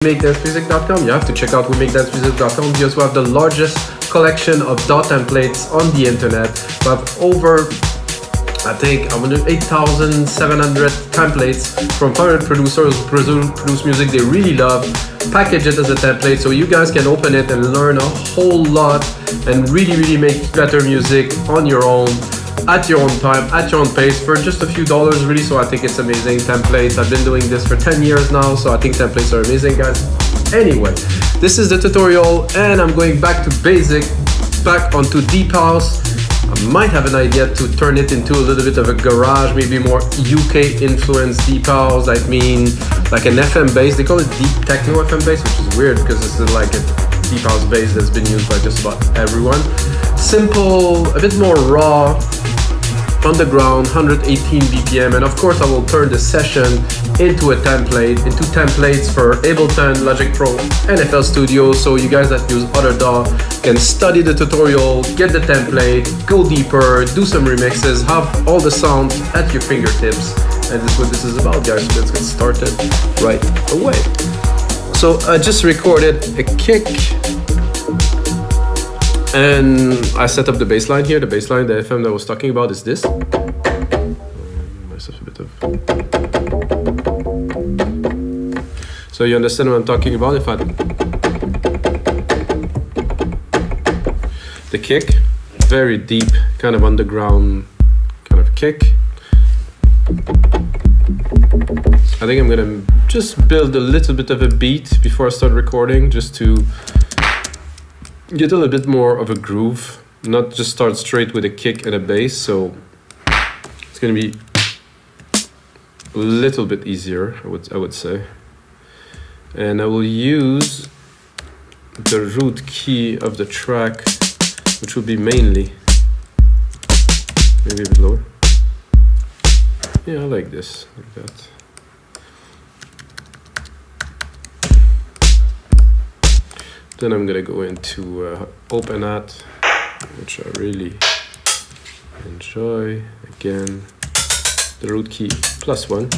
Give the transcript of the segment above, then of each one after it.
WeMakeDanceMusic.com. You have to check out WeMakeDanceMusic.com because we have the largest collection of DAW templates on the internet. We have over, I think, 8,700 templates from favorite producers who produce music they really love. Package it as a template so you guys can open it and learn a whole lot and really make better music on your own, at your own time, at your own pace, for just a few dollars really. So I think it's amazing. Templates, I've been doing this for 10 years now, so I think templates are amazing, guys. Anyway, this is the tutorial and I'm going back to basic, back onto deep house. I might have an idea to turn it into a little bit of a garage, maybe more UK influenced deep house. I mean, like an FM bass. They call it deep techno FM bass, which is weird because it's like a deep house bass that's been used by just about everyone. Simple, a bit more raw, underground, 118 BPM, and of course I will turn the session into into templates for Ableton, Logic Pro, and FL Studio, so you guys that use other DAW can study the tutorial, get the template, go deeper, do some remixes, have all the sounds at your fingertips, and this is what this is about, guys. So let's get started right away. So I just recorded a kick, and I set up the bassline here. The bassline, the FM that I was talking about is this. Myself a bit of. So you understand what I'm talking about? If I the kick, very deep, kind of underground, kind of kick. I think I'm gonna just build a little bit of a beat before I start recording, just to get a little bit more of a groove, not just start straight with a kick and a bass. So it's gonna be a little bit easier, I would say. And I will use the root key of the track, which will be mainly, maybe a bit lower. Yeah, I like this, like that. Then I'm gonna go into Open At, which I really enjoy. Again, the root key +1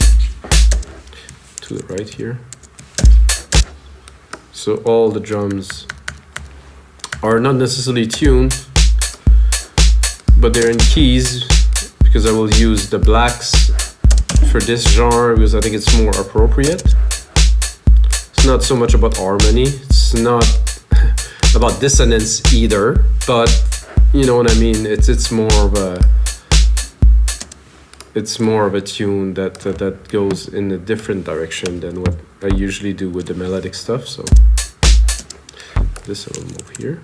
to the right here. So all the drums are not necessarily tuned, but they're in keys because I will use the blacks for this genre because I think it's more appropriate. It's not so much about harmony. It's not about dissonance either, but you know what I mean. It's more of a tune that goes in a different direction than what I usually do with the melodic stuff. So this I will move here.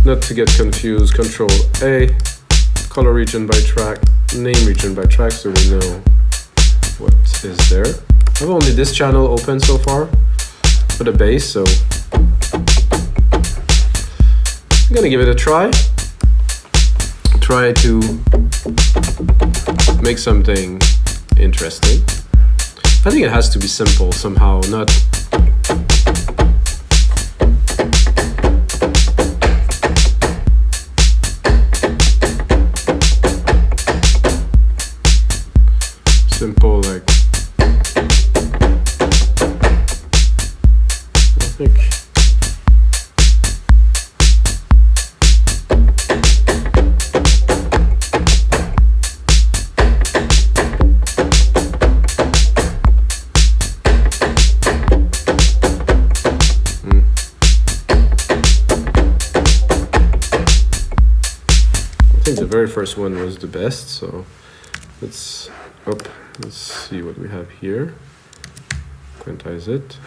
Not to get confused, Control A, color region by track, name region by track, so we know what is there. I have only this channel open so far for the bass, so I'm gonna give it a try. Try to make something interesting. I think it has to be simple somehow, not simple, like I think the very first one was the best, so let's see what we have here. Quantize it.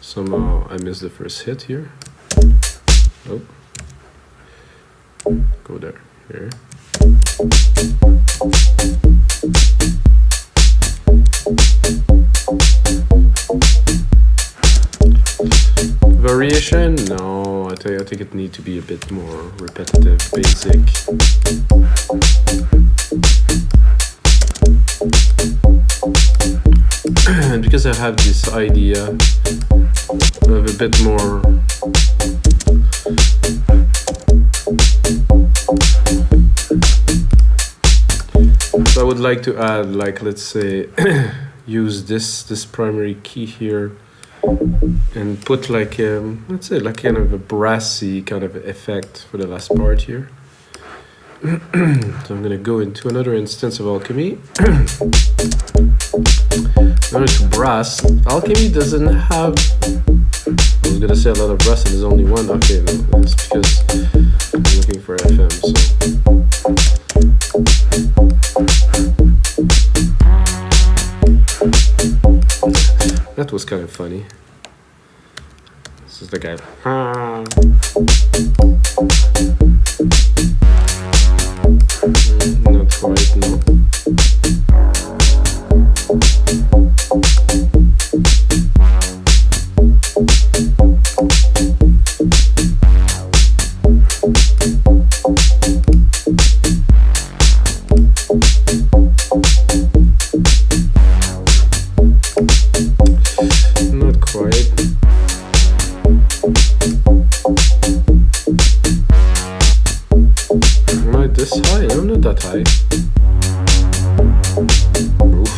Somehow I missed the first hit here. Oh, go there, here. Variation? No, I think it needs to be a bit more repetitive, basic. And because I have this idea of a bit more would like to add, like, let's say, use this primary key here and put like, let's say, like kind of a brassy kind of effect for the last part here. So I'm gonna go into another instance of Alchemy. Going to brass. Alchemy doesn't have, I was gonna say a lot of brass and there's only one. Okay, no, that's because I'm looking for FM, so. That was kind of funny. This is the guy. Not quite, no. Not quite. Am I this high? I'm not that high. Oof.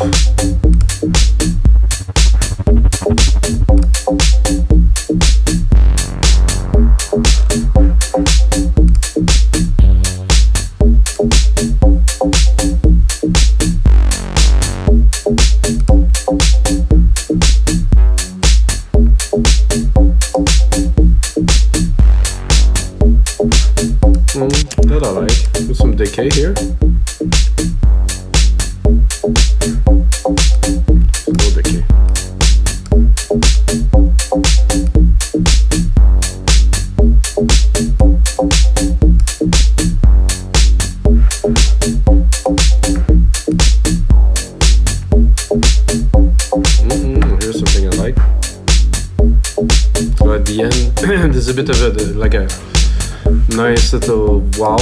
That I like. With some decay here. No decay. Here's something I like. So at the end, there's a bit of a, like a nice little wow.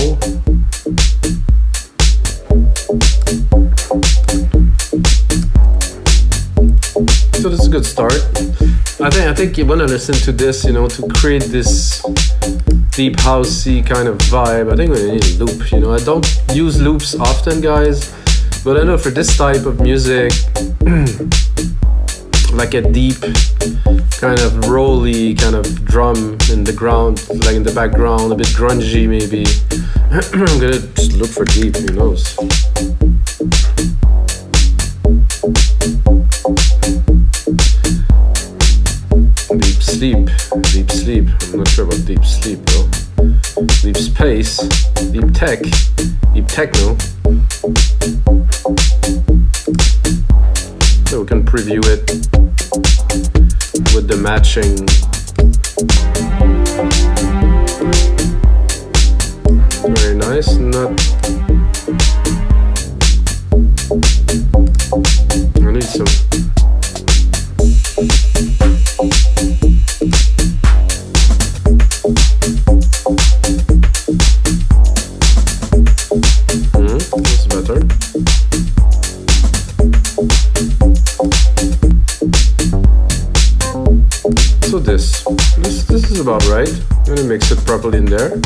So this is a good start. I think you want to listen to this, you know, to create this deep housey kind of vibe. I think we need a loop, you know. I don't use loops often, guys, but I know for this type of music, like a deep kind of rolly kind of drum in the ground, like in the background, a bit grungy maybe. I'm gonna just look for deep, who knows. Deep sleep, deep sleep. I'm not sure about deep sleep though. Deep space, deep tech, deep techno. So we can preview it with the matching. Very nice. Not. I need some. That's better. So this is about right. I'm gonna mix it properly in there.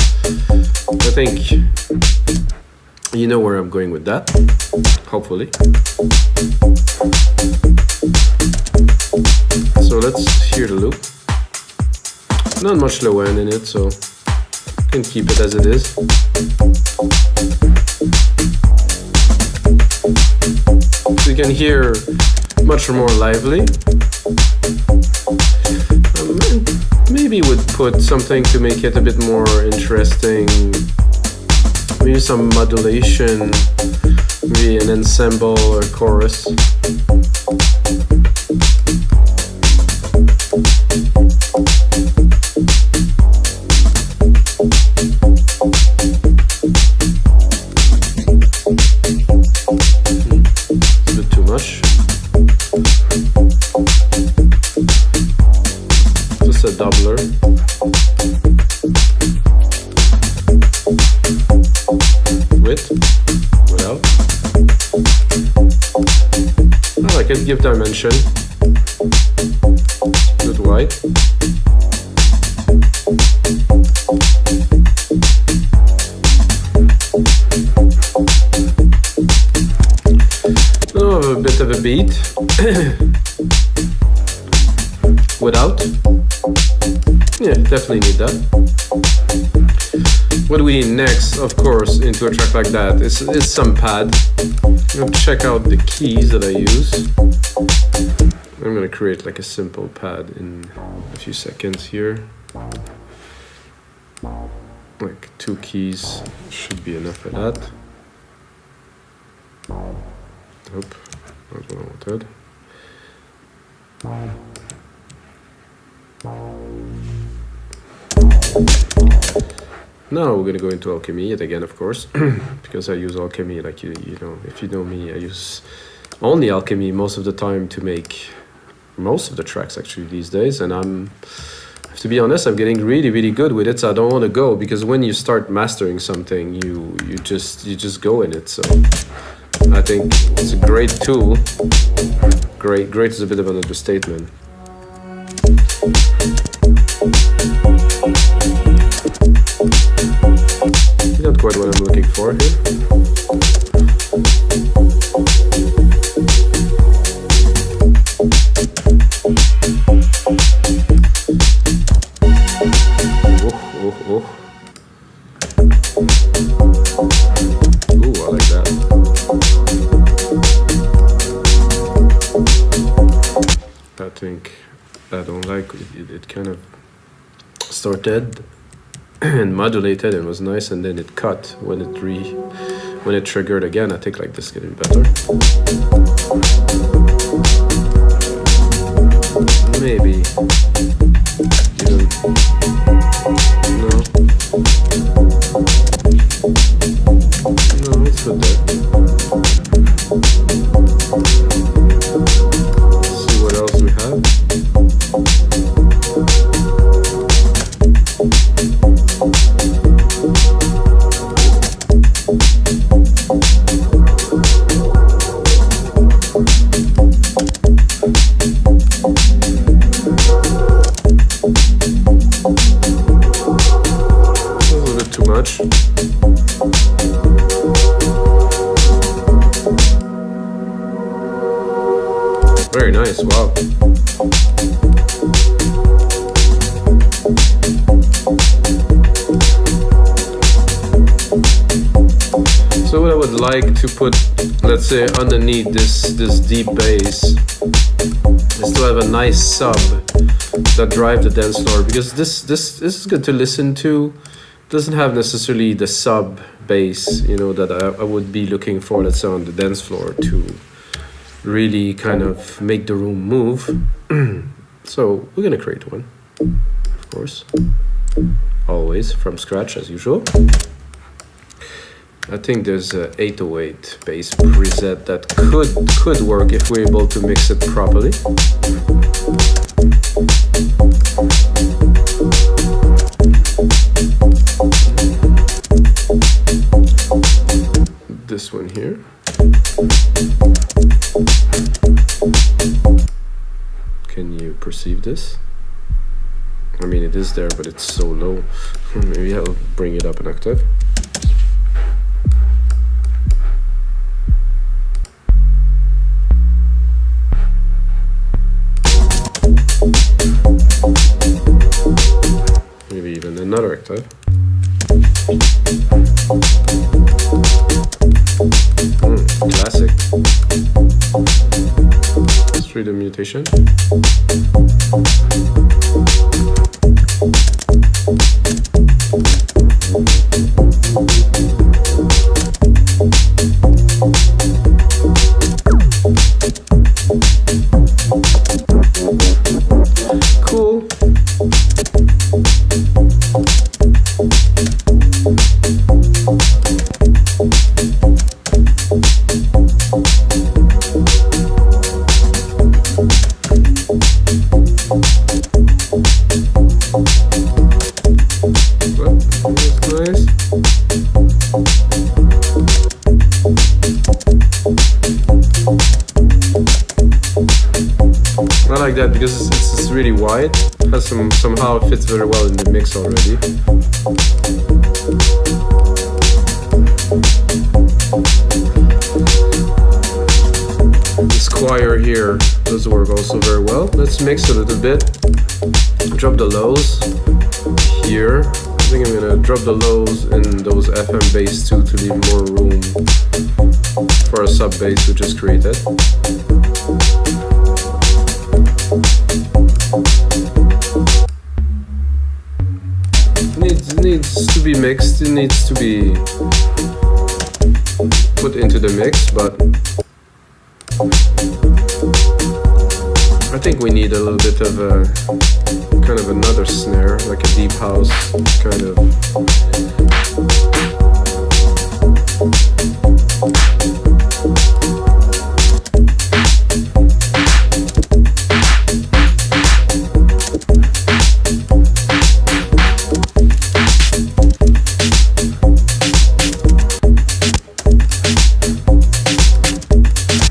I think you know where I'm going with that, hopefully. So let's hear the loop. Not much low end in it, so you can keep it as it is. So you can hear much more lively. Maybe would put something to make it a bit more interesting. Maybe some modulation, maybe an ensemble or chorus. A bit too much. Just a doubler. With, without. Oh, I can give dimension. Good white. beat without. Yeah, definitely need that. What do we need next, of course, into a track like that is some pad. I'm gonna check out the keys that I use. I'm gonna create like a simple pad in a few seconds here. Like 2 keys should be enough for that. Nope, not what I wanted. Now we're gonna go into Alchemy yet again, of course, because I use Alchemy, like you know, if you know me, I use only Alchemy most of the time to make most of the tracks actually these days, and to be honest, I'm getting really good with it, so I don't want to go, because when you start mastering something, you just go in it. So I think it's a great tool. Great is a bit of an understatement. Not quite what I'm looking for here. Oh. Ooh, I like that. I think I don't like it kind of started and modulated and was nice, and then it cut when it triggered again. I think like this is getting better. Maybe even no, it's good there. Let's see what else we have. Very nice, wow. So what I would like to put, let's say, underneath this deep bass is to have a nice sub that drives the dance floor, because this is good to listen to. Doesn't have necessarily the sub bass, you know, that I would be looking for, let's say, on the dance floor to really kind of make the room move. So we're gonna create one, of course, always from scratch as usual. I think there's a 808 bass preset that could work if we're able to mix it properly. This one here. Can you perceive this? I mean, it is there, but it's so low. Maybe I'll bring it up an octave. Maybe even another octave. Classic. Let's read the mutation. Cool. I like that because it's really wide. Has somehow fits very well in the mix already. This choir let's mix a little bit. Drop the lows here. I think I'm gonna drop the lows in those FM bass too to leave more room for a sub bass which is created. It needs to be mixed, it needs to be put into the mix, but I think we need a little bit of a kind of another snare, like a deep house kind of.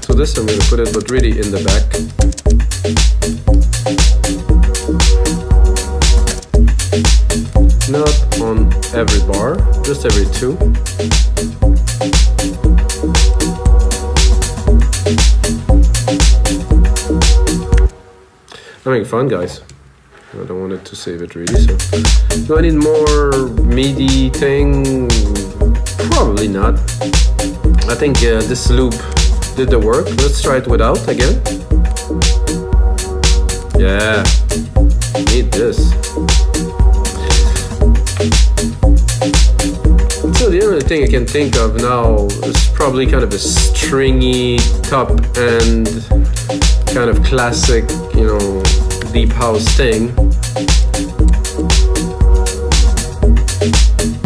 So this I'm going to put it, but really in the back. Not on every bar, just every two. Having fun, guys. I don't want it to save it really, so. Do I need more MIDI thing? Probably not. I think this loop did the work. Let's try it without again. Yeah, need this. So the only thing I can think of now is probably kind of a stringy top end, kind of classic, you know, deep house thing.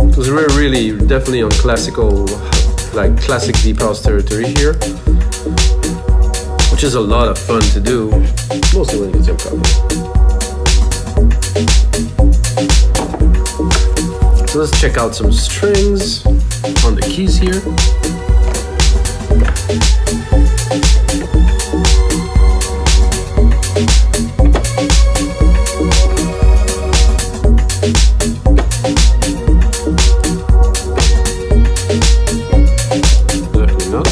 Because we're really definitely on classical, like classic deep house territory here, which is a lot of fun to do, mostly when you get your copy. So let's check out some strings on the keys here. Definitely not.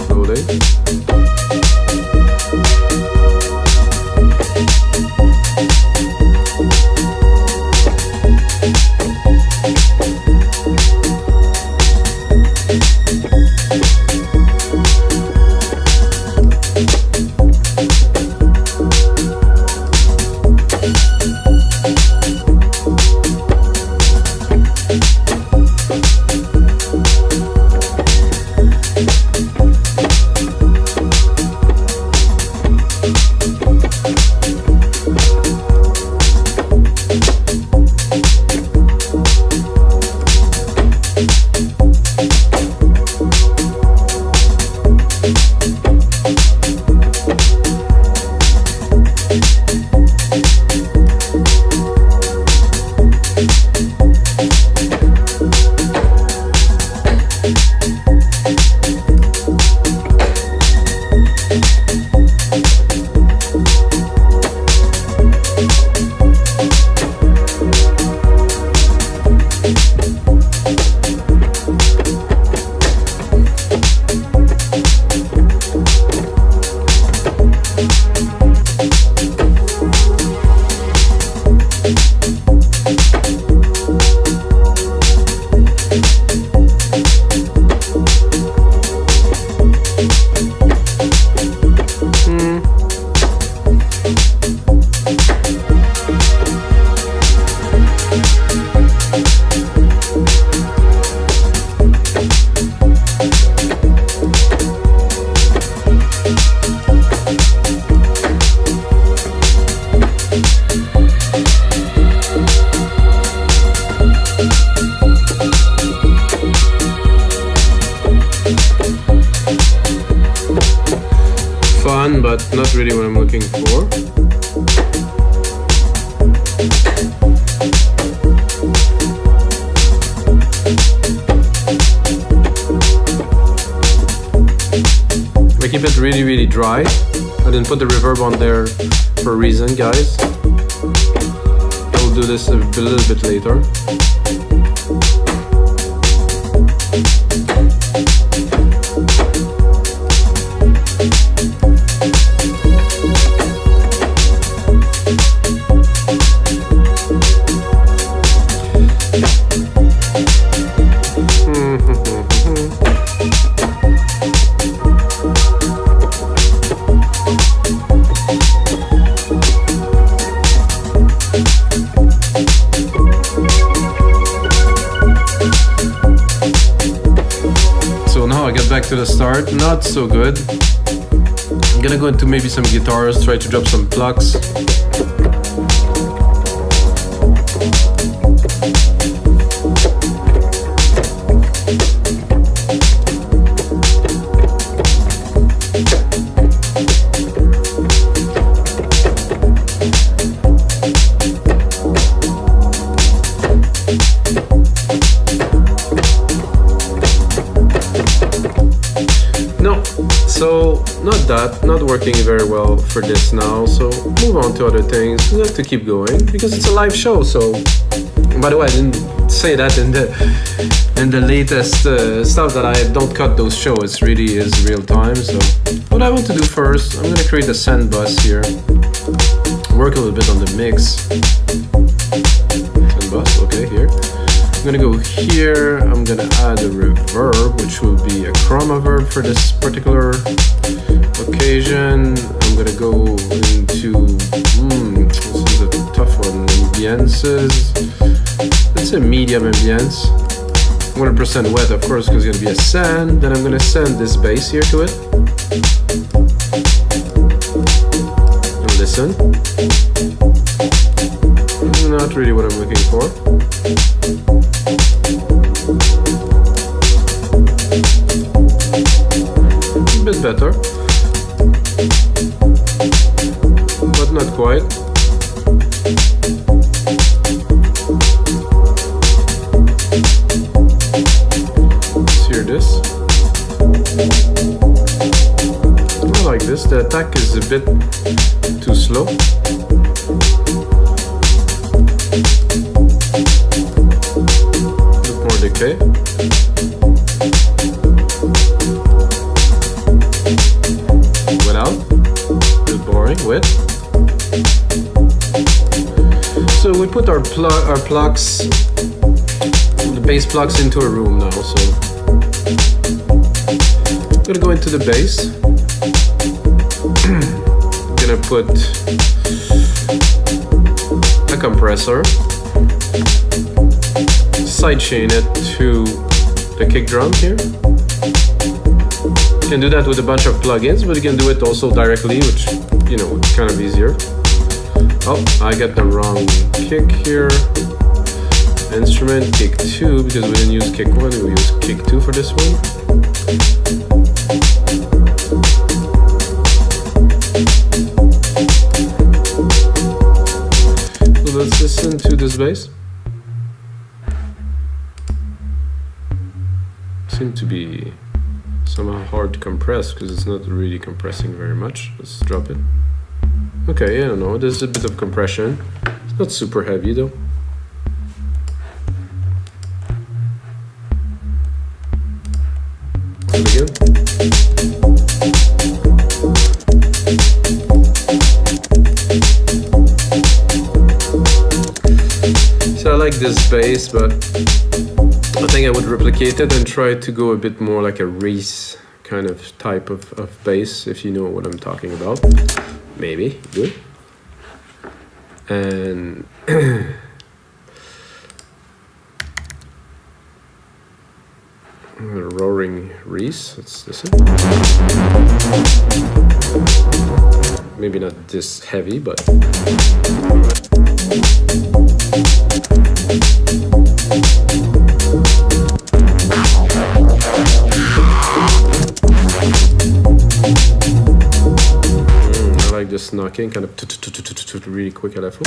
Loading. Fun, but not really what I'm looking for. I keep it really, really dry. I didn't put the reverb on there for a reason, guys. I'll do this a little bit later. a start, not so good. I'm gonna go into maybe some guitars, try to drop some plucks. So not working very well for this now, so move on to other things. We have to keep going because it's a live show. So by the way, I didn't say that in the latest stuff that I don't cut those shows. It really is real time. So what I want to do first, I'm gonna create a send bus here, work a little bit on the mix. Send bus, okay, here. I'm gonna go here, I'm gonna add a reverb, which will be a chroma verb for this particular occasion. I'm gonna go into, this is a tough one, ambiances. Let's say medium ambience. 100% wet, of course, because it's gonna be a send. Then I'm gonna send this bass here to it. And listen. Not really what I'm looking for. A bit better, but not quite. Let's hear this. I like this. The attack is a bit too slow. A bit more decay. With. So we put our plugs, the bass plugs into a room now. So I'm gonna go into the bass. I'm gonna put a compressor, sidechain it to the kick drum here. You can do that with a bunch of plugins, but you can do it also directly, which, you know, it's kind of easier. Oh, I got the wrong kick here. Instrument, kick 2, because we didn't use kick 1, we use kick 2 for this one. So let's listen to this bass. Seems to be somehow hard to compress because it's not really compressing very much. Let's drop it. Okay, I don't know, there's a bit of compression. It's not super heavy though. Again. So I like this bass, but I think I would replicate it and try to go a bit more like a Reese kind of type of bass, if you know what I'm talking about. Maybe, good. And roaring Reese, let's listen. Maybe not this heavy, but I like this knocking, kind of really quick at FO.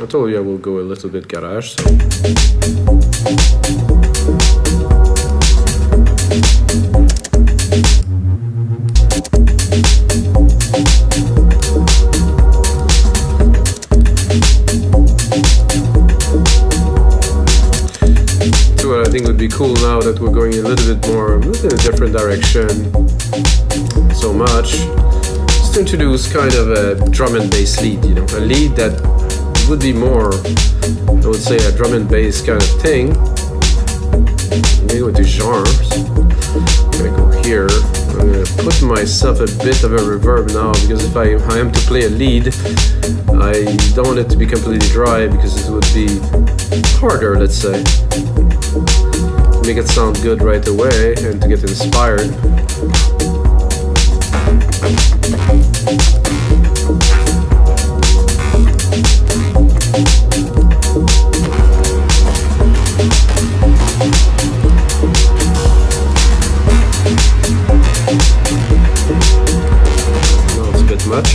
I told you I will go a little bit garage, so. So what I think would be cool now that we're going a little bit in a different direction so much, is to introduce kind of a drum and bass lead, you know, a lead that would be more, I would say, a drum and bass kind of thing. I'm gonna go into genres. I'm gonna go here. I'm gonna put myself a bit of a reverb now, because if I am to play a lead, I don't want it to be completely dry because it would be harder, let's say, to make it sound good right away and to get inspired. No, it's a bit much.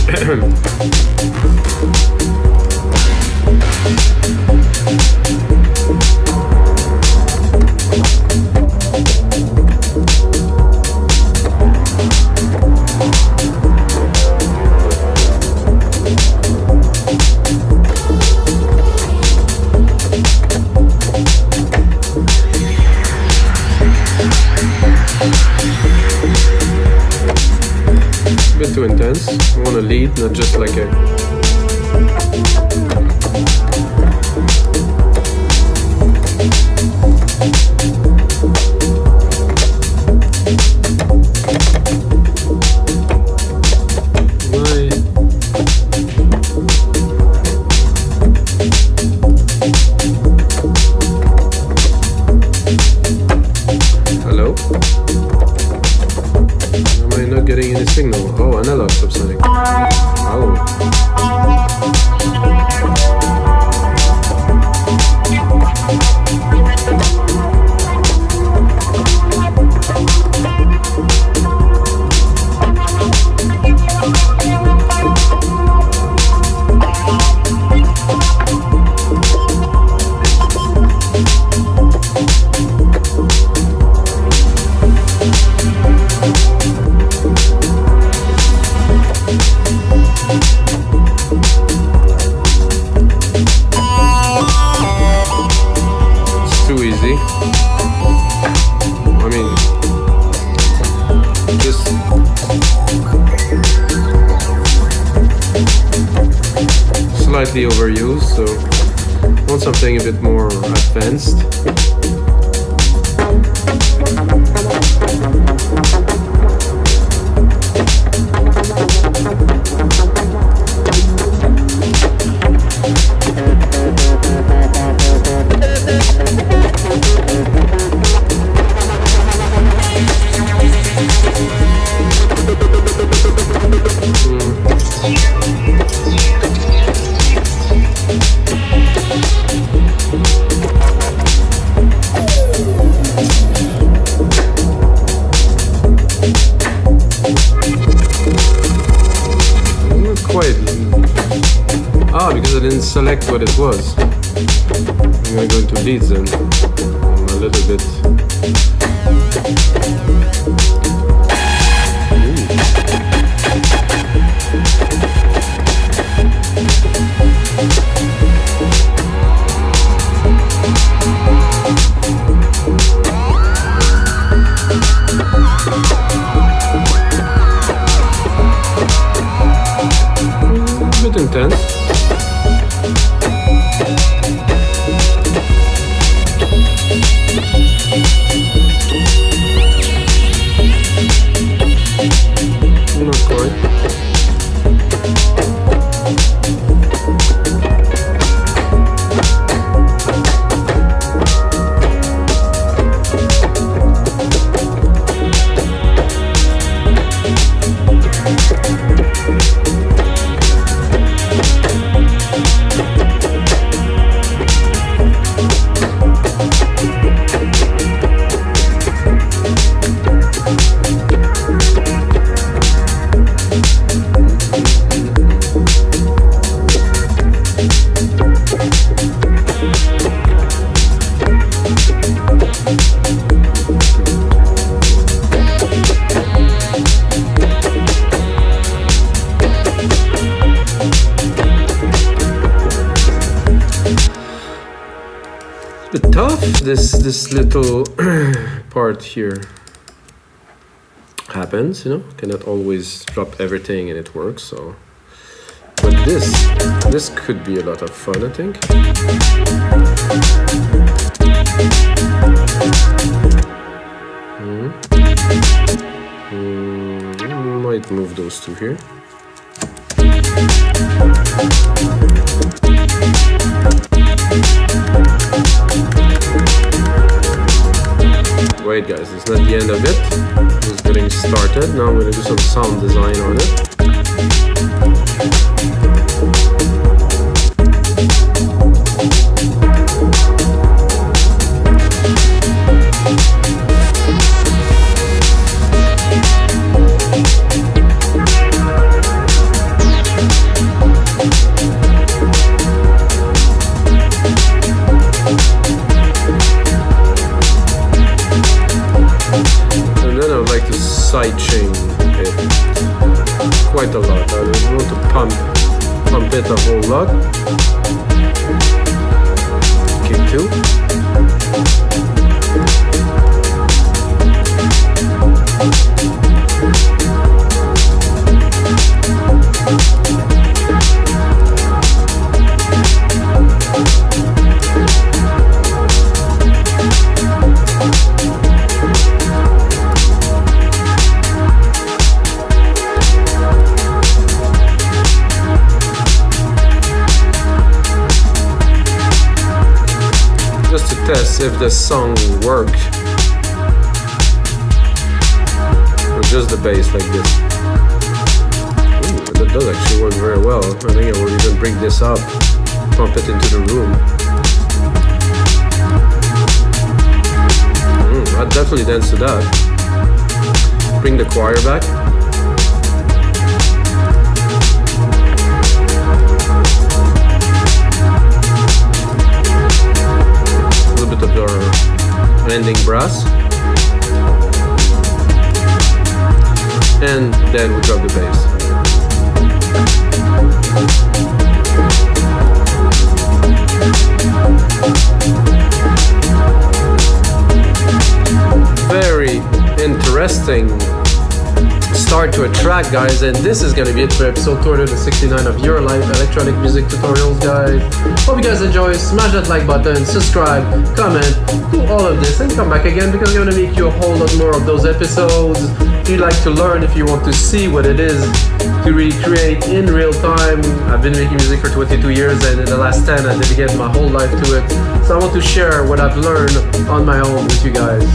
Too intense. I want to lead, not just like a Hello? Am I not getting any signal? Oh, analog subsonic. Oh. Too easy. I mean, just slightly overused, so I want something a bit more advanced. Because I didn't select what it was. I'm gonna go into leads then. A little bit. A bit intense. Not quite. Bit tough, this little part here happens, you know, cannot always drop everything and it works, so but this could be a lot of fun, I think. Might move those two here. Wait guys, it's not the end of it. Just getting started. Now I'm going to do some sound design on it. Sidechain it quite a lot. I don't want to pump it a whole lot. Kick 2. Just to test if the song worked, or just the bass like this. Ooh, that does actually work very well. I think I will even bring this up, pump it into the room. I'd definitely dance to that. Bring the choir back. Of our ending brass, and then we drop the bass. Very interesting start to a track, guys, and this is gonna be it for episode 269 of your live electronic music tutorials, guys. Hope you guys enjoy. Smash that like button, subscribe, comment, do all of this, and come back again because I'm gonna make you a whole lot more of those episodes. If you'd like to learn, if you want to see what it is to recreate in real time, I've been making music for 22 years, and in the last 10 I dedicated my whole life to it. So I want to share what I've learned on my own with you guys.